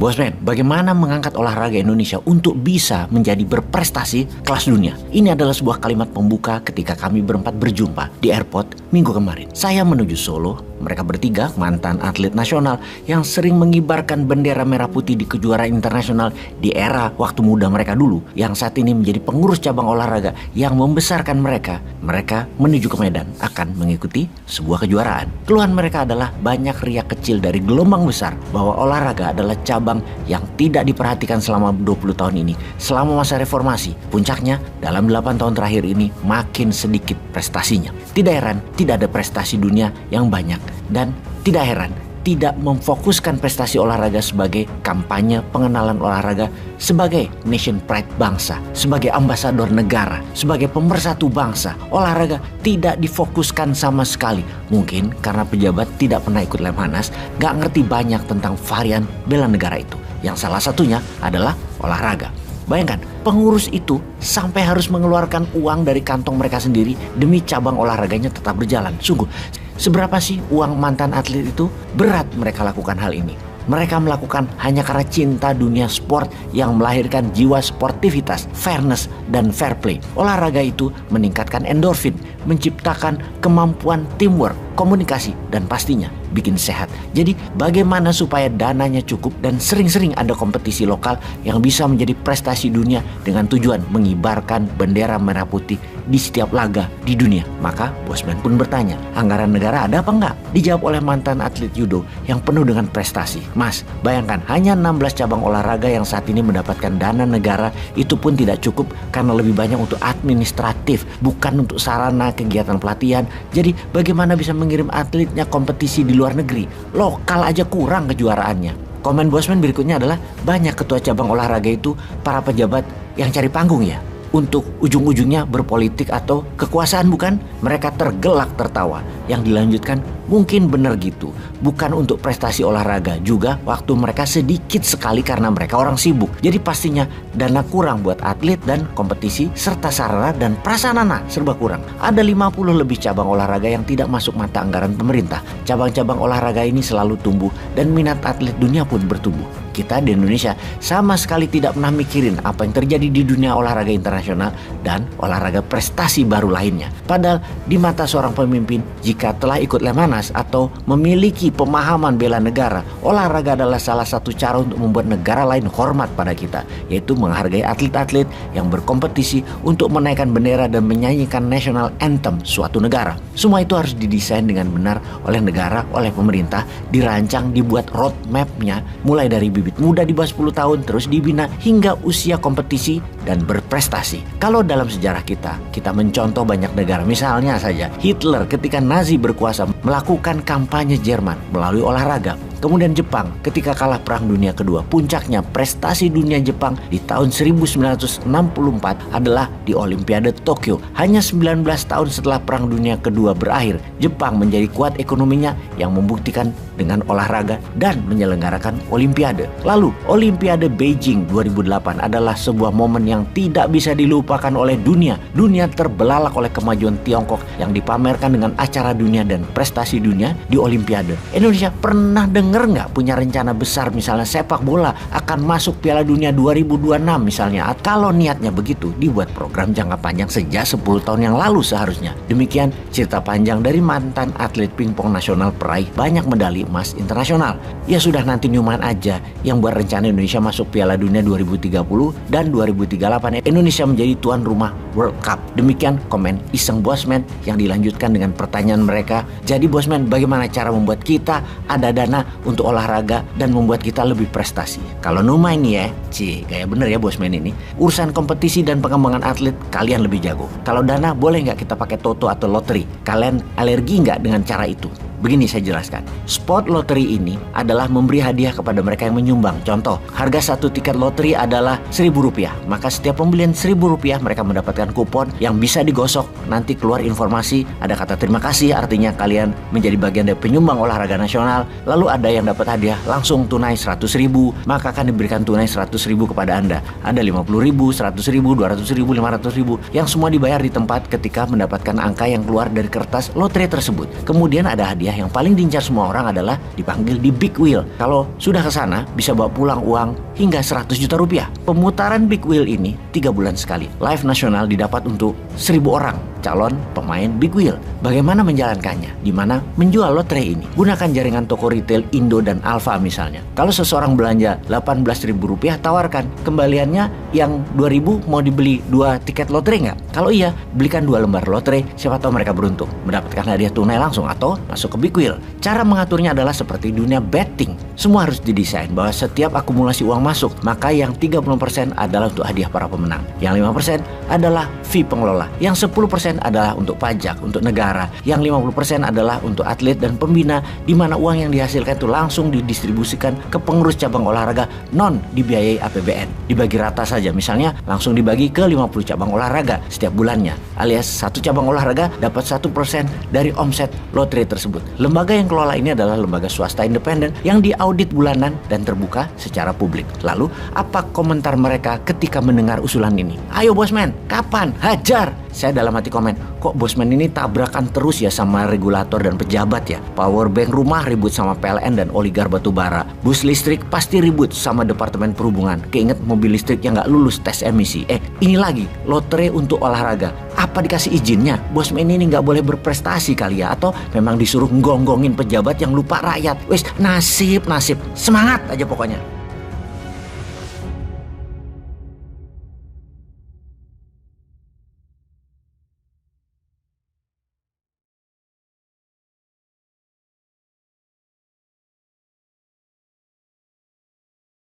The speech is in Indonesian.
Bosman, bagaimana mengangkat olahraga Indonesia untuk bisa menjadi berprestasi kelas dunia? Ini adalah sebuah kalimat pembuka ketika kami berempat berjumpa di airport minggu kemarin. Saya menuju Solo, mereka bertiga mantan atlet nasional yang sering mengibarkan bendera merah putih di kejuaraan internasional di era waktu muda mereka dulu, yang saat ini menjadi pengurus cabang olahraga yang membesarkan mereka. Mereka menuju ke Medan akan mengikuti sebuah kejuaraan. Keluhan mereka adalah banyak riak kecil dari gelombang besar bahwa olahraga adalah cabang yang tidak diperhatikan selama 20 tahun ini, selama masa reformasi. Puncaknya dalam 8 tahun terakhir ini makin sedikit prestasinya. Tidak heran tidak ada prestasi dunia yang banyak, dan tidak heran tidak memfokuskan prestasi olahraga sebagai kampanye pengenalan olahraga sebagai nation pride bangsa, sebagai ambasador negara, sebagai pemersatu bangsa. Olahraga tidak difokuskan sama sekali. Mungkin karena pejabat tidak pernah ikut Lemhanas, gak ngerti banyak tentang varian bela negara itu, yang salah satunya adalah olahraga. Bayangkan, pengurus itu sampai harus mengeluarkan uang dari kantong mereka sendiri demi cabang olahraganya tetap berjalan. Sungguh, seberapa sih uang mantan atlet itu? Berat mereka lakukan hal ini. Mereka melakukan hanya karena cinta dunia sport yang melahirkan jiwa sportivitas, fairness, dan fair play. Olahraga itu meningkatkan endorfin, menciptakan kemampuan teamwork, komunikasi, dan pastinya bikin sehat. Jadi bagaimana supaya dananya cukup dan sering-sering ada kompetisi lokal yang bisa menjadi prestasi dunia dengan tujuan mengibarkan bendera merah putih di setiap laga di dunia? Maka Bosman pun bertanya, anggaran negara ada apa enggak? Dijawab oleh mantan atlet judo yang penuh dengan prestasi. Mas, bayangkan hanya 16 cabang olahraga yang saat ini mendapatkan dana negara, itu pun tidak cukup karena lebih banyak untuk administratif, bukan untuk sarana kegiatan pelatihan. Jadi bagaimana bisa mengirim atletnya kompetisi di luar negeri? Lokal aja kurang kejuaraannya. Komen Bosman berikutnya adalah banyak ketua cabang olahraga itu para pejabat yang cari panggung ya, untuk ujung-ujungnya berpolitik atau kekuasaan, bukan? Mereka tergelak tertawa. Yang dilanjutkan mungkin benar gitu, bukan untuk prestasi olahraga, juga waktu mereka sedikit sekali karena mereka orang sibuk. Jadi pastinya dana kurang buat atlet dan kompetisi, serta sarana dan prasarana serba kurang. Ada 50 lebih cabang olahraga yang tidak masuk mata anggaran pemerintah. Cabang-cabang olahraga ini selalu tumbuh dan minat atlet dunia pun bertumbuh. Kita di Indonesia sama sekali tidak pernah mikirin apa yang terjadi di dunia olahraga internasional dan olahraga prestasi baru lainnya. Padahal di mata seorang pemimpin, jika telah ikut Lemhanas atau memiliki pemahaman bela negara, olahraga adalah salah satu cara untuk membuat negara lain hormat pada kita, yaitu menghargai atlet-atlet yang berkompetisi untuk menaikkan bendera dan menyanyikan national anthem suatu negara. Semua itu harus didesain dengan benar oleh negara, oleh pemerintah, dirancang, dibuat roadmap-nya mulai dari bibit muda di bawah 10 tahun, terus dibina hingga usia kompetisi dan berprestasi. Kalau dalam sejarah kita mencontoh banyak negara, misalnya saja Hitler ketika Nazi berkuasa melakukan kampanye Jerman melalui olahraga. Kemudian Jepang ketika kalah Perang Dunia Kedua. Puncaknya prestasi dunia Jepang di tahun 1964 adalah di Olimpiade Tokyo. Hanya 19 tahun setelah Perang Dunia Kedua berakhir, Jepang menjadi kuat ekonominya yang membuktikan dengan olahraga dan menyelenggarakan Olimpiade. Lalu Olimpiade Beijing 2008 adalah sebuah momen yang tidak bisa dilupakan oleh dunia. Dunia terbelalak oleh kemajuan Tiongkok yang dipamerkan dengan acara dunia dan prestasi dunia di Olimpiade. Indonesia pernah denger nggak punya rencana besar, misalnya sepak bola akan masuk Piala Dunia 2026 misalnya? Kalau niatnya begitu, dibuat program jangka panjang sejak 10 tahun yang lalu seharusnya. Demikian cerita panjang dari mantan atlet pingpong nasional peraih banyak medali emas internasional. Ya sudah, nanti Newman aja yang buat rencana Indonesia masuk Piala Dunia 2030 dan 2038 Indonesia menjadi tuan rumah World Cup. Demikian komen iseng Bosman yang dilanjutkan dengan pertanyaan mereka. Jadi Bosman, bagaimana cara membuat kita ada dana untuk olahraga dan membuat kita lebih prestasi? Kalau Numa ini ya, gaya bener ya Bosman ini. Urusan kompetisi dan pengembangan atlet kalian lebih jago. Kalau dana, boleh nggak kita pakai toto atau lotre? Kalian alergi nggak dengan cara itu? Begini saya jelaskan. Spot loteri ini adalah memberi hadiah kepada mereka yang menyumbang. Contoh, harga satu tiket loteri adalah Rp1.000. Maka setiap pembelian Rp1.000 mereka mendapatkan kupon yang bisa digosok. Nanti keluar informasi, ada kata terima kasih, artinya kalian menjadi bagian dari penyumbang olahraga nasional. Lalu ada yang dapat hadiah langsung tunai Rp100.000, maka akan diberikan tunai Rp100.000 kepada Anda. Ada Rp50.000, Rp100.000, Rp200.000, Rp500.000 yang semua dibayar di tempat ketika mendapatkan angka yang keluar dari kertas lotre tersebut. Kemudian ada hadiah hadiah yang paling diincar semua orang adalah dipanggil di Big Wheel. Kalau sudah ke sana, bisa bawa pulang uang hingga 100 juta rupiah. Pemutaran Big Wheel ini 3 bulan sekali. Live nasional didapat untuk 1.000 orang calon pemain Big Wheel. Bagaimana menjalankannya? Di mana menjual lotre ini? Gunakan jaringan toko retail Indo dan Alfa misalnya. Kalau seseorang belanja 18.000 rupiah, tawarkan kembaliannya yang 2.000, mau dibeli 2 tiket lotre nggak? Kalau iya, belikan 2 lembar lotre, siapa tahu mereka beruntung mendapatkan hadiah tunai langsung atau masuk ke Big Wheel. Cara mengaturnya adalah seperti dunia betting. Semua harus didesain bahwa setiap akumulasi uang masuk, maka yang 30% adalah untuk hadiah para pemenang, yang 5% adalah fee pengelola, yang 10% adalah untuk pajak, untuk negara, yang 50% adalah untuk atlet dan pembina, di mana uang yang dihasilkan itu langsung didistribusikan ke pengurus cabang olahraga non dibiayai APBN. Dibagi rata saja, misalnya langsung dibagi ke 50 cabang olahraga setiap bulannya, alias satu cabang olahraga dapat 1% dari omset lotre tersebut. Lembaga yang kelola ini adalah lembaga swasta independen yang diaudit bulanan dan terbuka secara publik. Lalu, apa komentar mereka ketika mendengar usulan ini? Ayo Bosman, kapan? Hajar! Saya dalam hati komen, kok Bosman ini tabrakan terus ya sama regulator dan pejabat ya? Power bank rumah ribut sama PLN dan oligar batubara. Bus listrik pasti ribut sama Departemen Perhubungan. Keinget mobil listrik yang nggak lulus tes emisi. Ini lagi, lotre untuk olahraga. Apa dikasih izinnya? Bosman ini nggak boleh berprestasi kali ya? Atau memang disuruh nggonggongin pejabat yang lupa rakyat? Wes, nasib. Semangat aja pokoknya.